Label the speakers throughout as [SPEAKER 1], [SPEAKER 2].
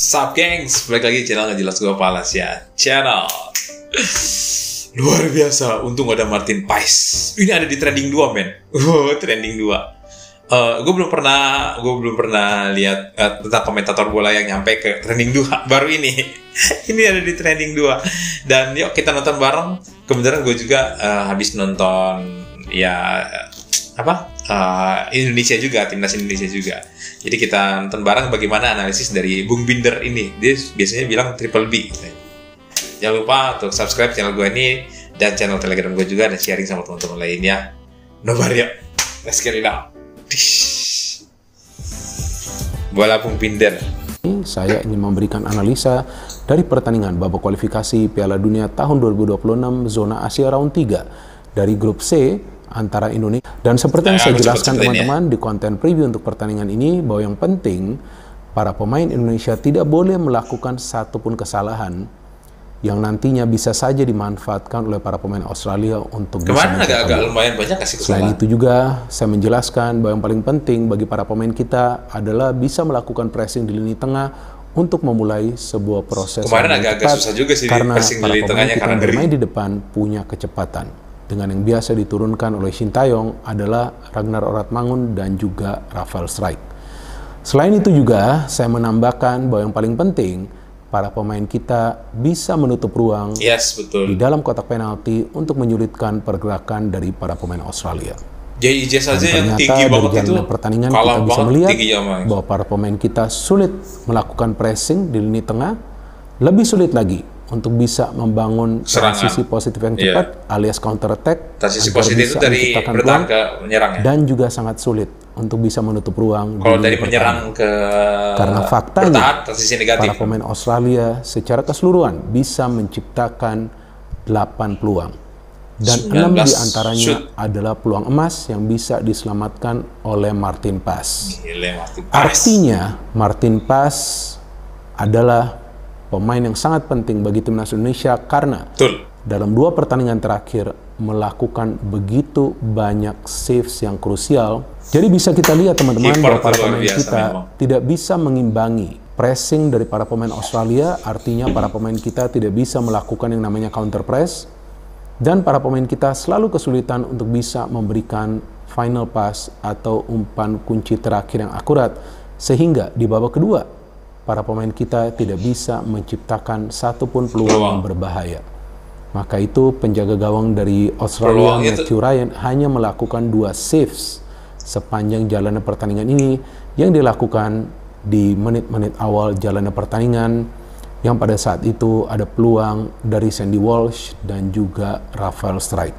[SPEAKER 1] Sup gengs, balik lagi channel Nggak Jelas Gua Palas ya. Channel luar biasa, untung ada Martin Paes. Ini ada di trending 2 men. Trending 2. Gue belum pernah lihat tentang komentator bola yang nyampe ke trending 2 baru ini. Ini ada di trending 2. Dan yuk kita nonton bareng. Kebetulan gue juga habis nonton Indonesia juga, timnas Indonesia juga. Jadi kita nonton bareng bagaimana analisis dari Bung Binder ini. Dia biasanya bilang triple B. Jangan lupa untuk subscribe channel gue ini dan channel Telegram gue juga, dan sharing sama teman-teman lainnya. Nobar yuk, let's get it out. Bola Bung Binder.
[SPEAKER 2] Saya ingin memberikan analisa dari pertandingan babak kualifikasi Piala Dunia tahun 2026 zona Asia round 3 dari grup C antara Indonesia. Dan seperti yang saya jelaskan teman-teman di konten preview untuk pertandingan ini, bahwa yang penting para pemain Indonesia tidak boleh melakukan satupun kesalahan yang nantinya bisa saja dimanfaatkan oleh para pemain Australia untuk
[SPEAKER 1] kemarin agak lumayan banyak kasih kesalahan.
[SPEAKER 2] Selain itu juga saya menjelaskan bahwa yang paling penting bagi para pemain kita adalah bisa melakukan pressing di lini tengah untuk memulai sebuah proses.
[SPEAKER 1] Kemarin agak susah juga sih
[SPEAKER 2] karena
[SPEAKER 1] pressing di lini tengahnya,
[SPEAKER 2] karena bermain di depan punya kecepatan. Dengan yang biasa diturunkan oleh Shin Taeyong adalah Ragnar Oratmangun dan juga Rafael Strijk. Selain itu juga saya menambahkan bahwa yang paling penting para pemain kita bisa menutup ruang di dalam kotak penalti untuk menyulitkan pergerakan dari para pemain Australia.
[SPEAKER 1] JIJ saja yang tinggi banget itu.
[SPEAKER 2] Pertandingan kita bisa melihat bahwa para pemain kita sulit melakukan pressing di lini tengah, lebih sulit lagi untuk bisa membangun transisi positif yang cepat alias counter attack.
[SPEAKER 1] Transisi positif itu dari bertahan ke menyerang ya?
[SPEAKER 2] Dan juga sangat sulit untuk bisa menutup ruang.
[SPEAKER 1] Kalau dari menyerang ke
[SPEAKER 2] karena faktanya
[SPEAKER 1] transisi negatif,
[SPEAKER 2] para pemain Australia secara keseluruhan bisa menciptakan 8 peluang. Dan 6 diantaranya adalah peluang emas yang bisa diselamatkan oleh Martin Paes. Artinya Martin Paes adalah pemain yang sangat penting bagi timnas Indonesia karena dalam 2 pertandingan terakhir melakukan begitu banyak saves yang krusial. Jadi bisa kita lihat teman-teman bahwa para pemain kita tidak bisa mengimbangi pressing dari para pemain Australia. Artinya para pemain kita tidak bisa melakukan yang namanya counter press. Dan para pemain kita selalu kesulitan untuk bisa memberikan final pass atau umpan kunci terakhir yang akurat. Sehingga di babak kedua para pemain kita tidak bisa menciptakan satupun peluang yang berbahaya. Maka itu penjaga gawang dari Australia, Matthew Ryan, hanya melakukan 2 saves sepanjang jalannya pertandingan ini yang dilakukan di menit-menit awal jalannya pertandingan, yang pada saat itu ada peluang dari Sandy Walsh dan juga Rafael Strijk.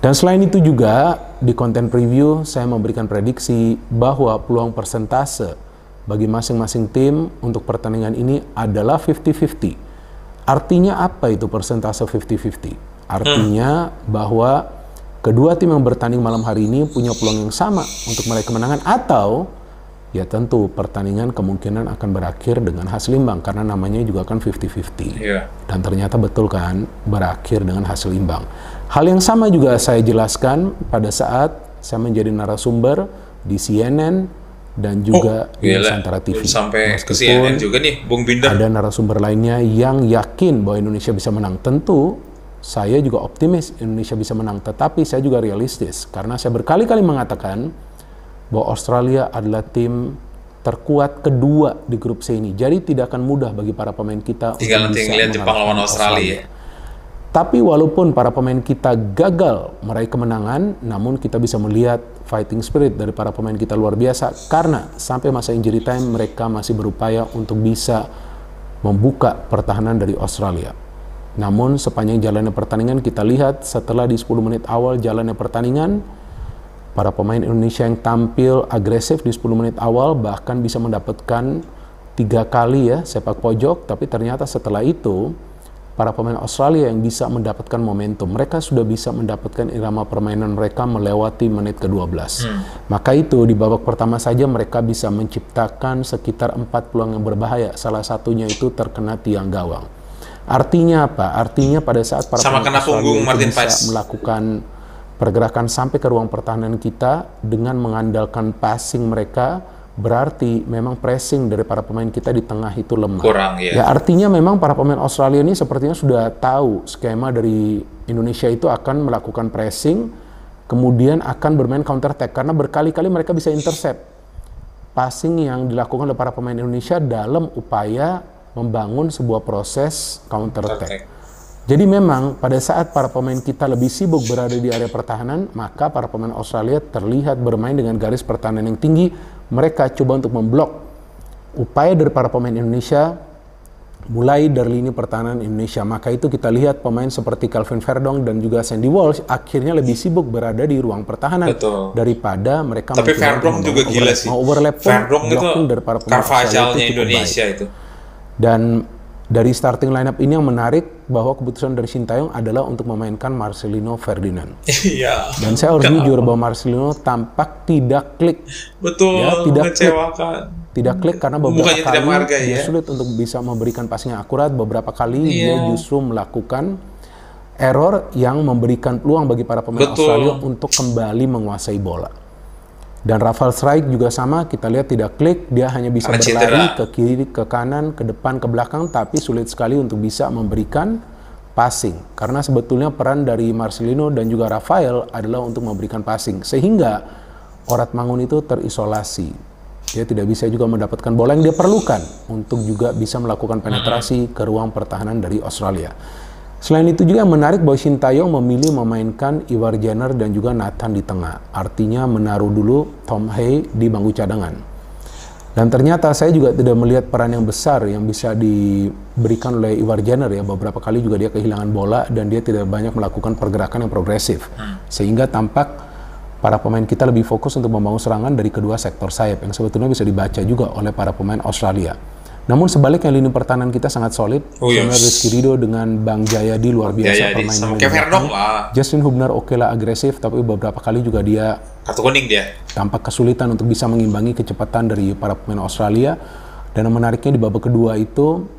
[SPEAKER 2] Dan selain itu juga di konten preview saya memberikan prediksi bahwa peluang persentase bagi masing-masing tim untuk pertandingan ini adalah 50-50. Artinya apa itu persentase 50-50? Artinya bahwa kedua tim yang bertanding malam hari ini punya peluang yang sama untuk meraih kemenangan, atau ya tentu pertandingan kemungkinan akan berakhir dengan hasil imbang karena namanya juga kan 50-50. Dan ternyata betul kan berakhir dengan hasil imbang. Hal yang sama juga saya jelaskan pada saat saya menjadi narasumber di CNN dan juga di Nusantara TV.
[SPEAKER 1] Sampai ke CNN juga nih Bung Binder.
[SPEAKER 2] Ada narasumber lainnya yang yakin bahwa Indonesia bisa menang. Tentu saya juga optimis Indonesia bisa menang, tetapi saya juga realistis karena saya berkali-kali mengatakan bahwa Australia adalah tim terkuat kedua di grup C ini. Jadi tidak akan mudah bagi para pemain kita
[SPEAKER 1] tinggal nanti ngelihat Jepang lawan Australia.
[SPEAKER 2] Tapi walaupun para pemain kita gagal meraih kemenangan, namun kita bisa melihat fighting spirit dari para pemain kita luar biasa karena sampai masa injury time mereka masih berupaya untuk bisa membuka pertahanan dari Australia. Namun sepanjang jalannya pertandingan kita lihat setelah di 10 menit awal jalannya pertandingan, para pemain Indonesia yang tampil agresif di 10 menit awal bahkan bisa mendapatkan 3 kali ya sepak pojok, tapi ternyata setelah itu para pemain Australia yang bisa mendapatkan momentum. Mereka sudah bisa mendapatkan irama permainan mereka melewati menit ke-12. Maka itu di babak pertama saja mereka bisa menciptakan sekitar 4 peluang yang berbahaya. Salah satunya itu terkena tiang gawang. Artinya apa? Artinya pada saat para pemain Australia bisa melakukan pergerakan sampai ke ruang pertahanan kita dengan mengandalkan passing mereka, berarti memang pressing dari para pemain kita di tengah itu lemah.
[SPEAKER 1] Kurang, ya.
[SPEAKER 2] Ya artinya memang para pemain Australia ini sepertinya sudah tahu skema dari Indonesia itu akan melakukan pressing, kemudian akan bermain counter attack karena berkali-kali mereka bisa intercept passing yang dilakukan oleh para pemain Indonesia dalam upaya membangun sebuah proses counter attack. Jadi memang pada saat para pemain kita lebih sibuk berada di area pertahanan, maka para pemain Australia terlihat bermain dengan garis pertahanan yang tinggi. Mereka coba untuk memblok upaya dari para pemain Indonesia mulai dari lini pertahanan Indonesia. Maka itu kita lihat pemain seperti Calvin Verdong dan juga Sandy Walsh akhirnya lebih sibuk berada di ruang pertahanan.
[SPEAKER 1] Betul.
[SPEAKER 2] Daripada mereka.
[SPEAKER 1] Tapi Verdong juga gila sih.
[SPEAKER 2] Overlap pun
[SPEAKER 1] Verdong itu
[SPEAKER 2] dari para pemain
[SPEAKER 1] Carvajal-nya Indonesia baik. Itu.
[SPEAKER 2] Dan dari starting lineup ini yang menarik bahwa keputusan dari Sintayong adalah untuk memainkan Marcelino Ferdinand.
[SPEAKER 1] Iya.
[SPEAKER 2] Dan saya harus jujur bahwa Marcelino tampak tidak klik.
[SPEAKER 1] Betul.
[SPEAKER 2] Ya, tidak
[SPEAKER 1] mengecewakan.
[SPEAKER 2] Tidak klik karena beberapa kali dia
[SPEAKER 1] ya?
[SPEAKER 2] sulit untuk bisa memberikan passing yang akurat. Beberapa kali dia justru melakukan error yang memberikan peluang bagi para pemain Australia untuk kembali menguasai bola. Dan Rafael Struijk juga sama, kita lihat tidak klik, dia hanya bisa berlari ke kiri, ke kanan, ke depan, ke belakang, tapi sulit sekali untuk bisa memberikan passing. Karena sebetulnya peran dari Marcelino dan juga Rafael adalah untuk memberikan passing. Sehingga Orat Mangun itu terisolasi. Dia tidak bisa juga mendapatkan bola yang dia perlukan untuk juga bisa melakukan penetrasi ke ruang pertahanan dari Australia. Selain itu juga menarik bahwa Sintayong memilih memainkan Ivar Jenner dan juga Nathan di tengah. Artinya menaruh dulu Tom Hay di bangku cadangan. Dan ternyata saya juga tidak melihat peran yang besar yang bisa diberikan oleh Ivar Jenner ya. Beberapa kali juga dia kehilangan bola dan dia tidak banyak melakukan pergerakan yang progresif. Sehingga tampak para pemain kita lebih fokus untuk membangun serangan dari kedua sektor sayap yang sebetulnya bisa dibaca juga oleh para pemain Australia. Namun sebaliknya lini pertahanan kita sangat solid. Rizky Ridho dengan Bang Jayadi luar biasa permainannya. Justin Hubner okelah agresif, tapi beberapa kali juga dia
[SPEAKER 1] kartu kuning dia.
[SPEAKER 2] Tampak kesulitan untuk bisa mengimbangi kecepatan dari para pemain Australia. Dan yang menariknya di babak kedua itu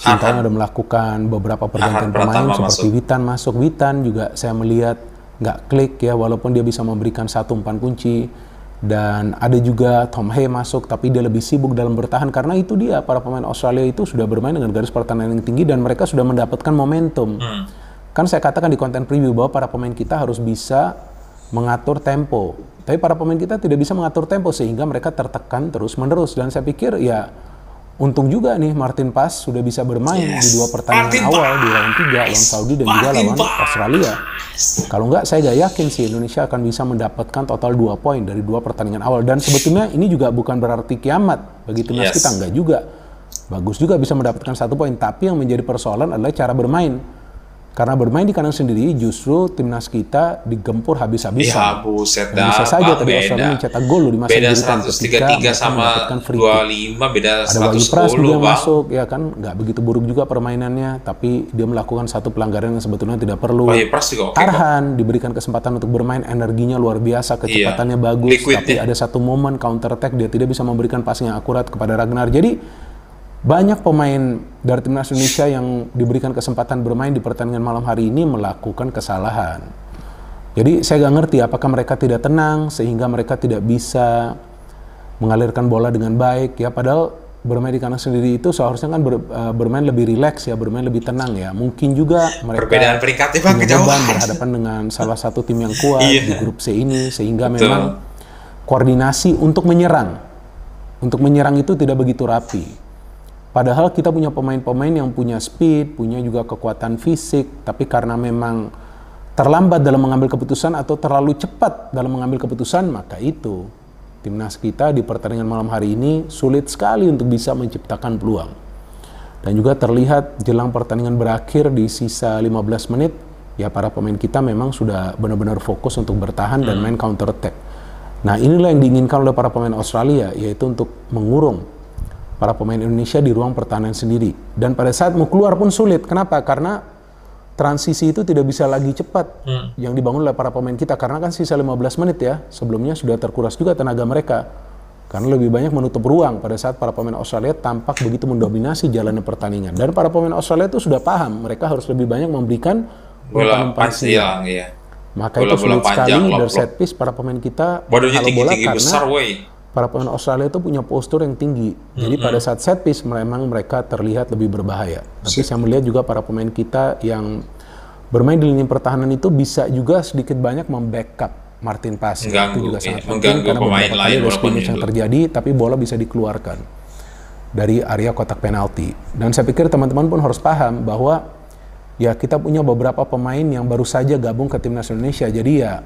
[SPEAKER 2] Sintayong ada melakukan beberapa pergantian pemain seperti Witan masuk. Witan juga saya melihat nggak klik ya, walaupun dia bisa memberikan satu umpan kunci. Dan ada juga Tom Hay masuk, tapi dia lebih sibuk dalam bertahan karena itu dia para pemain Australia itu sudah bermain dengan garis pertahanan yang tinggi dan mereka sudah mendapatkan momentum. Kan saya katakan di konten preview bahwa para pemain kita harus bisa mengatur tempo, tapi para pemain kita tidak bisa mengatur tempo sehingga mereka tertekan terus-menerus. Dan saya pikir ya untung juga nih Martin Paes sudah bisa bermain di dua pertandingan awal di round 3 lawan Saudi dan juga lawan Australia. Kalau enggak saya gak yakin sih Indonesia akan bisa mendapatkan total 2 poin dari 2 pertandingan awal. Dan sebetulnya ini juga bukan berarti kiamat bagi timnas kita, enggak juga. Bagus juga bisa mendapatkan 1 poin, tapi yang menjadi persoalan adalah cara bermain. Karena bermain di kandang sendiri justru timnas kita digempur habis-habisan.
[SPEAKER 1] Ya buset
[SPEAKER 2] dah. Bisa saja tadi Australia mencetak gol di masa
[SPEAKER 1] beda 133 sama 25 beda 110.
[SPEAKER 2] Ada Wahyu Pras juga yang masuk ya kan, nggak begitu buruk juga permainannya, tapi dia melakukan satu pelanggaran yang sebetulnya tidak perlu.
[SPEAKER 1] Wahyu Pras juga
[SPEAKER 2] Arhan diberikan kesempatan untuk bermain, energinya luar biasa, kecepatannya bagus, tapi ada satu momen counter attack dia tidak bisa memberikan passing yang akurat kepada Ragnar. Jadi banyak pemain dari timnas Indonesia yang diberikan kesempatan bermain di pertandingan malam hari ini melakukan kesalahan. Jadi saya nggak ngerti apakah mereka tidak tenang sehingga mereka tidak bisa mengalirkan bola dengan baik ya. Padahal bermain di kandang sendiri itu seharusnya kan bermain lebih rileks ya, bermain lebih tenang ya. Mungkin juga mereka
[SPEAKER 1] perbedaan peringkatnya Bang kejauhan
[SPEAKER 2] berhadapan dengan salah satu tim yang kuat di grup C ini sehingga memang koordinasi untuk menyerang itu tidak begitu rapi. Padahal kita punya pemain-pemain yang punya speed, punya juga kekuatan fisik, tapi karena memang terlambat dalam mengambil keputusan atau terlalu cepat dalam mengambil keputusan, maka itu timnas kita di pertandingan malam hari ini sulit sekali untuk bisa menciptakan peluang. Dan juga terlihat jelang pertandingan berakhir di sisa 15 menit, ya para pemain kita memang sudah benar-benar fokus untuk bertahan dan main counter attack. Nah inilah yang diinginkan oleh para pemain Australia, yaitu untuk mengurung para pemain Indonesia di ruang pertahanan sendiri. Dan pada saat mau keluar pun sulit. Kenapa? Karena transisi itu tidak bisa lagi cepat yang dibangun oleh para pemain kita. Karena kan sisa 15 menit ya, sebelumnya sudah terkuras juga tenaga mereka. Karena lebih banyak menutup ruang pada saat para pemain Australia tampak begitu mendominasi jalannya pertandingan. Dan para pemain Australia itu sudah paham, mereka harus lebih banyak memberikan umpan-umpan silang. Maka itu sulit sekali dari set piece para pemain kita
[SPEAKER 1] bodohnya tinggi-tinggi besar,
[SPEAKER 2] para pemain Australia itu punya postur yang tinggi. Jadi pada saat set piece memang mereka terlihat lebih berbahaya. Tapi saya melihat juga para pemain kita yang bermain di lini pertahanan itu bisa juga sedikit banyak membackup Martin Paes. Itu juga sangat penting karena beberapa kali ada scrimmage yang terjadi tapi bola bisa dikeluarkan dari area kotak penalti. Dan saya pikir teman-teman pun harus paham bahwa ya kita punya beberapa pemain yang baru saja gabung ke timnas Indonesia. Jadi ya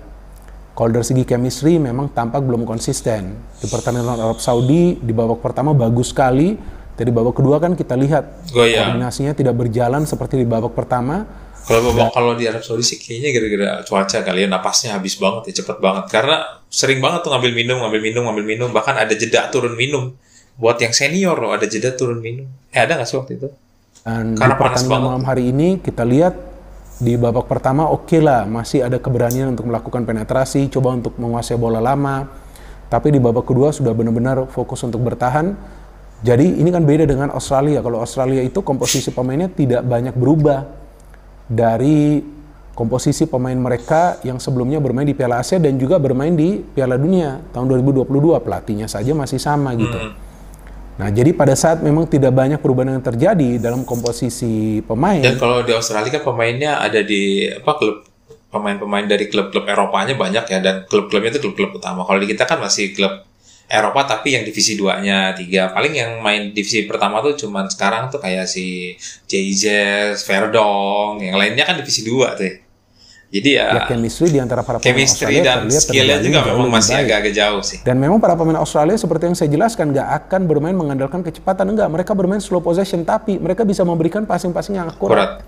[SPEAKER 2] kalau dari segi chemistry memang tampak belum konsisten. Di pertandingan lawan Arab Saudi di babak pertama bagus sekali. Dari babak kedua kan kita lihat koordinasinya tidak berjalan seperti di babak pertama.
[SPEAKER 1] Kalau di Arab Saudi sih kayaknya gara-gara cuaca kali ya, napasnya habis banget ya, cepet banget. Karena sering banget tuh ngambil minum, bahkan ada jeda turun minum. Buat yang senior loh, ada jeda turun minum. Ada nggak sih waktu itu?
[SPEAKER 2] Dan karena di pertandingan malam hari ini kita lihat di babak pertama oke lah, masih ada keberanian untuk melakukan penetrasi, coba untuk menguasai bola lama. Tapi di babak kedua sudah benar-benar fokus untuk bertahan. Jadi ini kan beda dengan Australia. Kalau Australia itu komposisi pemainnya tidak banyak berubah dari komposisi pemain mereka yang sebelumnya bermain di Piala Asia dan juga bermain di Piala Dunia tahun 2022. Pelatihnya saja masih sama gitu. Nah, jadi pada saat memang tidak banyak perubahan yang terjadi dalam komposisi pemain.
[SPEAKER 1] Dan kalau di Australia kan pemainnya ada di klub, pemain-pemain dari klub-klub Eropanya banyak ya, dan klub-klubnya itu klub-klub utama. Kalau di kita kan masih klub Eropa tapi yang divisi 2-nya 3. Paling yang main divisi pertama tuh cuman sekarang tuh kayak si JZ, Verdong, yang lainnya kan divisi 2 tuh. Jadi ya
[SPEAKER 2] chemistry di antara para pemain
[SPEAKER 1] Australia dan skill-nya juga memang masih agak-agak jauh sih.
[SPEAKER 2] Dan memang para pemain Australia seperti yang saya jelaskan nggak akan bermain mengandalkan kecepatan, enggak. Mereka bermain slow possession tapi mereka bisa memberikan passing-passing yang akurat.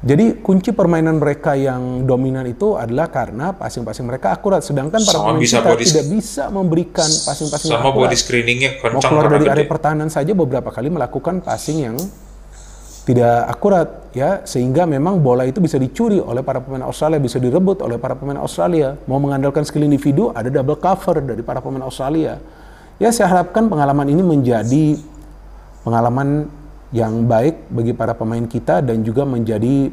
[SPEAKER 2] Jadi kunci permainan mereka yang dominan itu adalah karena passing-passing mereka akurat, sedangkan para pemain kita tidak bisa memberikan passing-passing yang akurat.
[SPEAKER 1] Sama body screeningnya kencang.
[SPEAKER 2] Mau keluar dari area pertahanan saja beberapa kali melakukan passing yang tidak akurat ya, sehingga memang bola itu bisa dicuri oleh para pemain Australia, bisa direbut oleh para pemain Australia. Mau mengandalkan skill individu, ada double cover dari para pemain Australia. Ya saya harapkan pengalaman ini menjadi pengalaman yang baik bagi para pemain kita dan juga menjadi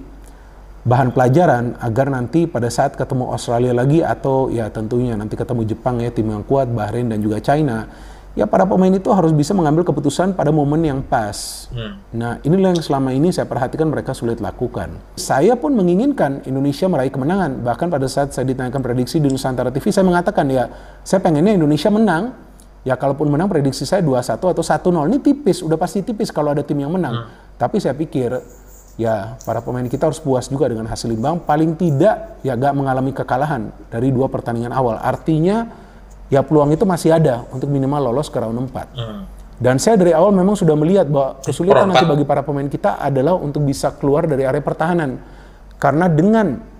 [SPEAKER 2] bahan pelajaran agar nanti pada saat ketemu Australia lagi atau ya tentunya nanti ketemu Jepang ya, tim yang kuat, Bahrain dan juga China, ya para pemain itu harus bisa mengambil keputusan pada momen yang pas. Nah inilah yang selama ini saya perhatikan mereka sulit lakukan. Saya pun menginginkan Indonesia meraih kemenangan, bahkan pada saat saya ditanyakan prediksi di Nusantara TV saya mengatakan ya saya pengennya Indonesia menang. Ya kalaupun menang prediksi saya 2-1 atau 1-0. Ini tipis, udah pasti tipis kalau ada tim yang menang. Tapi saya pikir ya para pemain kita harus puas juga dengan hasil imbang. Paling tidak ya gak mengalami kekalahan dari 2 pertandingan awal. Artinya ya peluang itu masih ada untuk minimal lolos ke round 4. Dan saya dari awal memang sudah melihat bahwa kesulitan nanti bagi para pemain kita adalah untuk bisa keluar dari area pertahanan. Karena dengan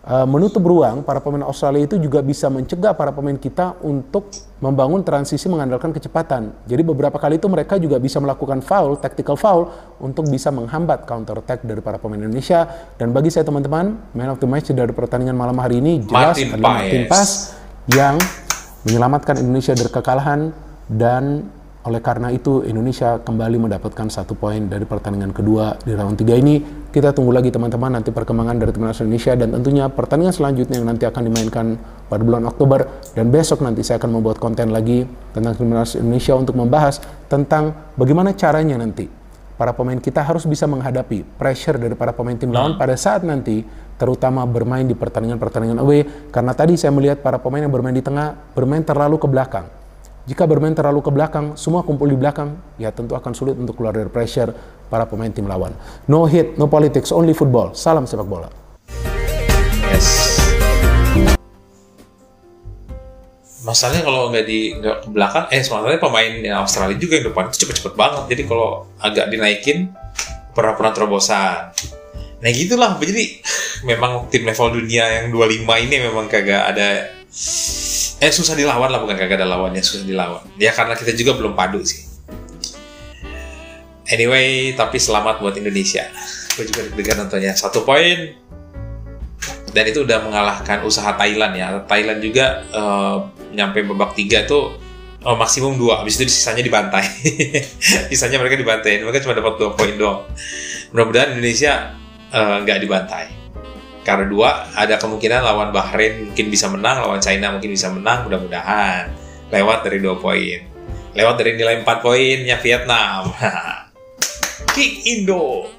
[SPEAKER 2] menutup ruang, para pemain Australia itu juga bisa mencegah para pemain kita untuk membangun transisi mengandalkan kecepatan. Jadi beberapa kali itu mereka juga bisa melakukan foul, tactical foul, untuk bisa menghambat counter attack dari para pemain Indonesia. Dan bagi saya teman-teman, man of the match dari pertandingan malam hari ini jelas adalah Martin Paes yang menyelamatkan Indonesia dari kekalahan, dan oleh karena itu Indonesia kembali mendapatkan 1 poin dari pertandingan kedua di round 3 ini. Kita tunggu lagi teman-teman nanti perkembangan dari timnas Indonesia dan tentunya pertandingan selanjutnya yang nanti akan dimainkan pada bulan Oktober, dan besok nanti saya akan membuat konten lagi tentang timnas Indonesia untuk membahas tentang bagaimana caranya nanti para pemain kita harus bisa menghadapi pressure dari para pemain tim lawan pada saat nanti terutama bermain di pertandingan-pertandingan away, karena tadi saya melihat para pemain yang bermain di tengah bermain terlalu ke belakang. Jika bermain terlalu ke belakang, semua kumpul di belakang, ya tentu akan sulit untuk keluar dari pressure para pemain tim lawan. No hit, no politics, only football. Salam sepak bola.
[SPEAKER 1] Yes. Masalahnya kalau nggak ke belakang, masalahnya pemain Australia juga yang depan itu cepet-cepet banget. Jadi kalau agak dinaikin, pernah terobosan. Nah gitulah, jadi memang tim level dunia yang 25 ini memang kagak ada. Susah dilawan lah, bukan kagak ada lawannya, susah dilawan. Ya karena kita juga belum padu sih. Anyway, tapi selamat buat Indonesia. Gue juga deg-degan nontonnya. 1 poin. Dan itu udah mengalahkan usaha Thailand ya. Thailand juga nyampe babak 3 tuh maksimum 2. Habis itu sisanya dibantai. Sisanya mereka dibantai. Mereka cuma dapat 2 poin doang. Mudah-mudahan Indonesia nggak dibantai. Karena 2, ada kemungkinan lawan Bahrain mungkin bisa menang, lawan China mungkin bisa menang, mudah-mudahan. lewat dari 2 poin. Lewat dari nilai 4 poinnya Vietnam. Kick Indo.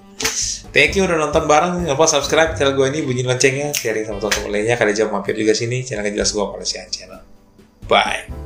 [SPEAKER 1] Thank you udah nonton bareng. Jangan lupa subscribe channel gue ini, bunyi loncengnya, sharing sama teman-teman lainnya. Kalian jangan mampir juga sini channel Jelas Gua Malaysia Channel. Bye.